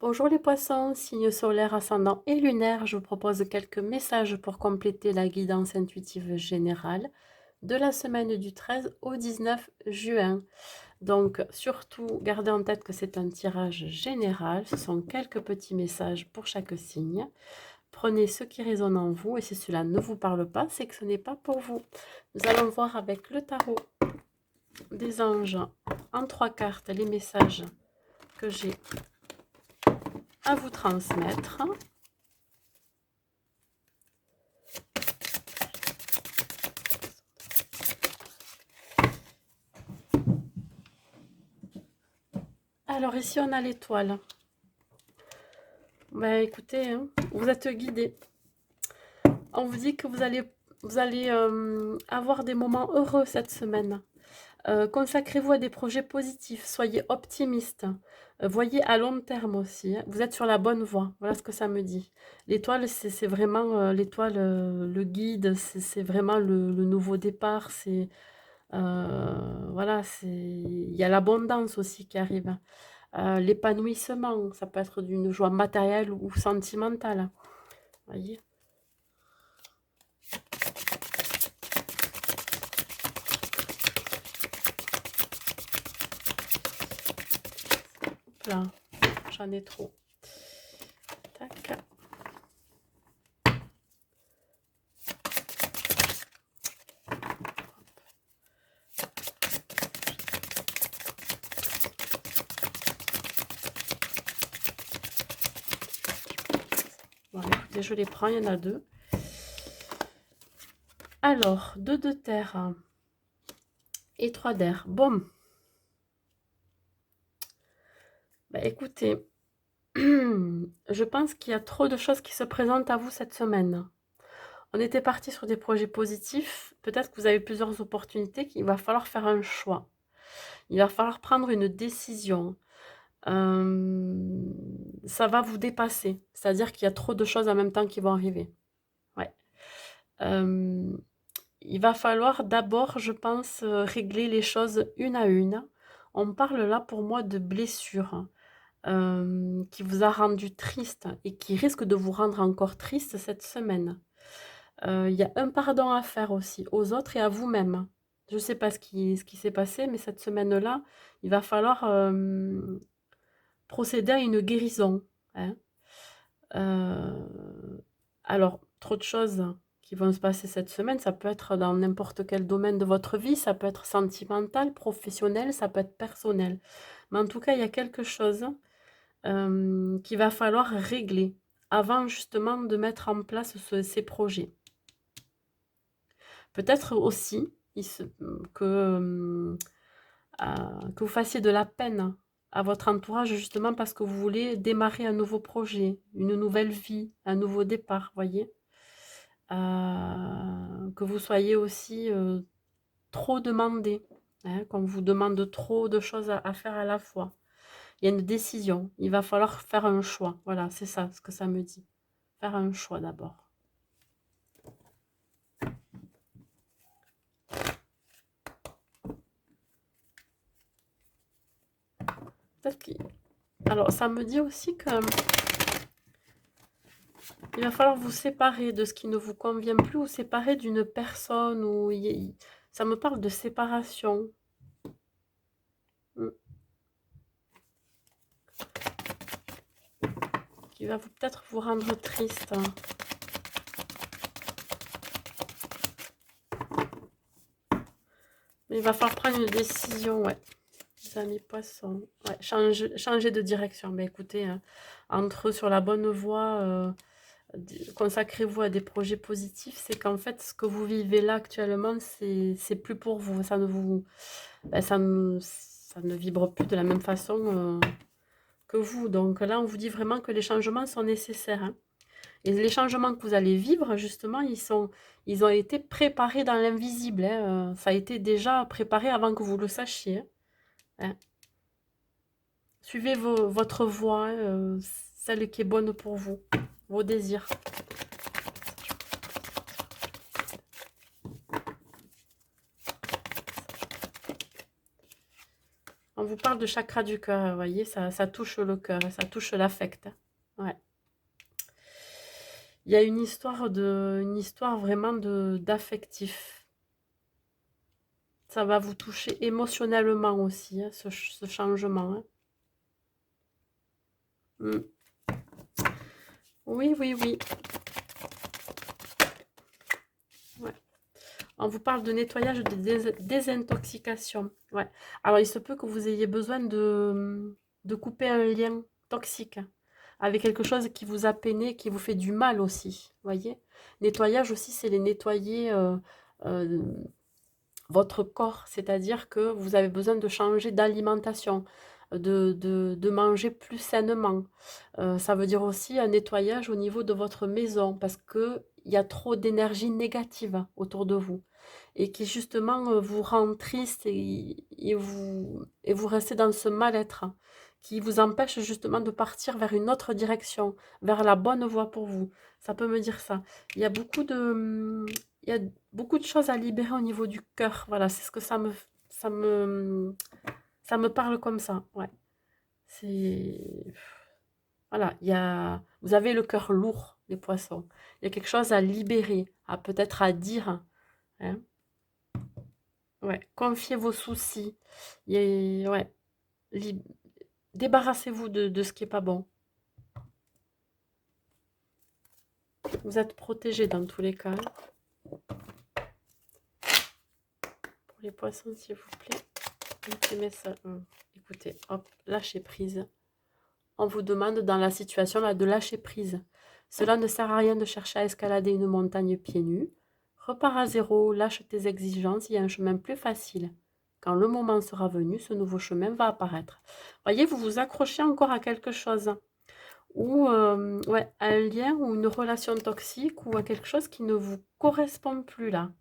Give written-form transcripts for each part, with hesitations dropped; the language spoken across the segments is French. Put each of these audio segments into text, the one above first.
Bonjour les poissons, signe solaire, ascendant et lunaire, je vous propose quelques messages pour compléter la guidance intuitive générale de la semaine du 13 au 19 juin. Donc surtout, gardez en tête que c'est un tirage général, ce sont quelques petits messages pour chaque signe. Prenez ce qui résonne en vous et si cela ne vous parle pas, c'est que ce n'est pas pour vous. Nous allons voir avec le tarot des anges en 3 cartes les messages que j'ai à vous transmettre. Alors ici on a l'étoile. Ben écoutez, hein, vous êtes guidé. On vous dit que vous allez avoir des moments heureux cette semaine. Consacrez-vous à des projets positifs, soyez optimiste. Voyez à long terme aussi, hein. Vous êtes sur la bonne voie, voilà ce que ça me dit. L'étoile, c'est vraiment l'étoile, le guide, c'est vraiment le nouveau départ. Voilà, il y a l'abondance aussi qui arrive. L'épanouissement, ça peut être d'une joie matérielle ou sentimentale. Voyez. Là, j'en ai trop. Tac. Bon, écoutez, je les prends, il y en a deux. Alors, 2 de terre et 3 d'air. Bon. Bah, écoutez, je pense qu'il y a trop de choses qui se présentent à vous cette semaine. On était parti sur des projets positifs. Peut-être que vous avez plusieurs opportunités qu'il va falloir faire un choix. Il va falloir prendre une décision. Ça va vous dépasser. C'est-à-dire qu'il y a trop de choses en même temps qui vont arriver. Ouais. Il va falloir d'abord, je pense, régler les choses une à une. On parle là pour moi de blessures qui vous a rendu triste et qui risque de vous rendre encore triste cette semaine. Il y a un pardon à faire aussi aux autres et à vous-même. Je ne sais pas ce qui s'est passé, mais cette semaine-là, il va falloir procéder à une guérison, hein. Alors, trop de choses qui vont se passer cette semaine, ça peut être dans n'importe quel domaine de votre vie, ça peut être sentimental, professionnel, ça peut être personnel. Mais en tout cas, il y a quelque chose qu'il va falloir régler avant justement de mettre en place ces projets. Peut-être aussi que, que vous fassiez de la peine à votre entourage justement parce que vous voulez démarrer un nouveau projet, une nouvelle vie, un nouveau départ, voyez. Que vous soyez aussi trop demandé, hein, qu'on vous demande trop de choses à faire à la fois. Il y a une décision, il va falloir faire un choix. Voilà, c'est ça ce que ça me dit. Faire un choix d'abord. Alors, ça me dit aussi que il va falloir vous séparer de ce qui ne vous convient plus ou séparer d'une personne ou ça me parle de séparation. Mm. Qui va peut-être vous rendre triste. Mais il va falloir prendre une décision, ouais. Les amis poissons. Ouais, changer de direction. Mais écoutez, hein, entre eux sur la bonne voie, consacrez-vous à des projets positifs. C'est qu'en fait, ce que vous vivez là actuellement, c'est plus pour vous. Ça ne vous, ben, ça ne vibre plus de la même façon que vous. Donc là, on vous dit vraiment que les changements sont nécessaires, hein. Et les changements que vous allez vivre, justement, ils ont été préparés dans l'invisible, hein. Ça a été déjà préparé avant que vous le sachiez, hein. Suivez votre voie, celle qui est bonne pour vous, vos désirs. On vous parle de chakra du cœur, vous voyez, ça touche le cœur, ça touche l'affect. Ouais. Il y a une histoire vraiment d'affectif. Ça va vous toucher émotionnellement aussi, hein, ce changement. Hein. Mm. Oui, oui, oui. Ouais. On vous parle de nettoyage, de désintoxication. Ouais. Alors, il se peut que vous ayez besoin de couper un lien toxique avec quelque chose qui vous a peiné, qui vous fait du mal aussi. Voyez. Nettoyage aussi, c'est les nettoyer euh, votre corps, c'est-à-dire que vous avez besoin de changer d'alimentation, de manger plus sainement. Ça veut dire aussi un nettoyage au niveau de votre maison, parce qu'il y a trop d'énergie négative autour de vous, et qui justement vous rend triste et vous restez dans ce mal-être, qui vous empêche justement de partir vers une autre direction, vers la bonne voie pour vous. Ça peut me dire ça. Il y a beaucoup de, il y a beaucoup de choses à libérer au niveau du cœur. Voilà, c'est ce que ça me parle comme ça. Ouais. C'est, voilà, vous avez le cœur lourd, les poissons. Il y a quelque chose à libérer, peut-être à dire. Hein. Ouais, confiez vos soucis. Ouais, li- débarrassez-vous de ce qui est pas bon. Vous êtes protégés dans tous les cas. Pour les poissons, s'il vous plaît. Imprimez ça. Écoutez, hop, lâchez prise. On vous demande dans la situation là de lâcher prise. Cela ne sert à rien de chercher à escalader une montagne pieds nus. Repars à zéro, lâche tes exigences, il y a un chemin plus facile. Quand le moment sera venu, ce nouveau chemin va apparaître. Voyez, vous vous accrochez encore à quelque chose. Ou ouais, à un lien ou une relation toxique ou à quelque chose qui ne vous correspond plus là.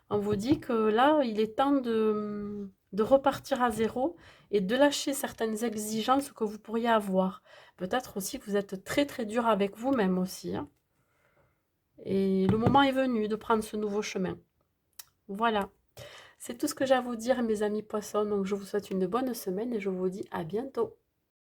On vous dit que là, il est temps de repartir à zéro et de lâcher certaines exigences que vous pourriez avoir. Peut-être aussi que vous êtes très très dur avec vous-même aussi. Hein. Et le moment est venu de prendre ce nouveau chemin. Voilà. C'est tout ce que j'ai à vous dire, mes amis poissons. Donc, je vous souhaite une bonne semaine et je vous dis à bientôt.